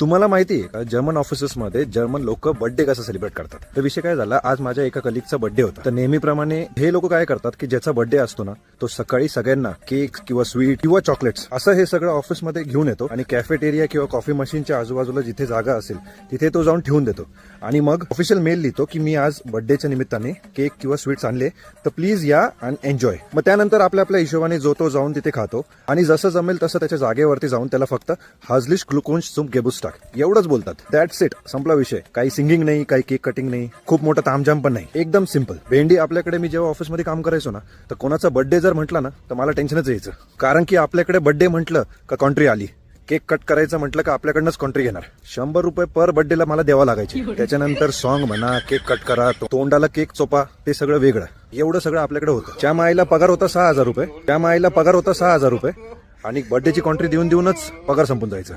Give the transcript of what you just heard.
तुम्हाला माहिती आहे का जर्मन ऑफिसेसमध्ये जर्मन लोक बर्थडे कसा सेलिब्रेट करतात? तर विषय काय झाला, आज माझ्या एका कलिगचा बर्थडे होता. तर नेहमीप्रमाणे हे लोक काय करतात की ज्याचा बर्थडे असतो ना, तो सकाळी सगळ्यांना केक किंवा स्वीट किंवा चॉकलेट्स असं हे सगळं ऑफिसमध्ये घेऊन येतो आणि कॅफेटेरिया किंवा कॉफी मशीनच्या आजूबाजूला जिथे जागा असेल तिथे तो जाऊन ठेवून देतो आणि मग ऑफिशियल मेल लिहितो की मी आज बर्थडेच्या निमित्ताने केक किंवा स्वीट्स आणले, तर प्लीज या अँड एन्जॉय. मग त्यानंतर आपल्या आपल्या हिशोबाने जो तो जाऊन तिथे खातो आणि जसं जमेल तसं त्याच्या जागेवरती जाऊन त्याला फक्त हाजलिश ग्लुकोन्स zum गेबुस्टाक एवढंच बोलतात. दॅट्स इट, संपला विषय. काही सिंगिंग नाही, काही केक कटिंग नाही, खूप मोठा तामझाम पण नाही, एकदम सिंपल. भेंडी आपल्याकडे मी जेव्हा ऑफिसमध्ये काम करायचो ना, तर कोणाचा बर्थडे जर म्हटला ना तर मला टेन्शनच यायचं, कारण की आपल्याकडे बर्थडे म्हटलं का कॉन्ट्री आली. केक कट करायचं म्हटलं का आपल्याकडनंच कॉन्ट्री घेणार. 100 रुपये पर बर्थडेला मला द्यावा लागायचे. त्याच्यानंतर सॉन्ग म्हणा, केक कट करा, तोंडाला केक चोपा, ते सगळं वेगळं. एवढं सगळं आपल्याकडे होतं. त्या माईला पगार होता 6,000 रुपये, त्या माईला पगार होता 6,000 रुपये आणि बर्थडेची कॉन्ट्री देऊनच पगार संपून जायचं.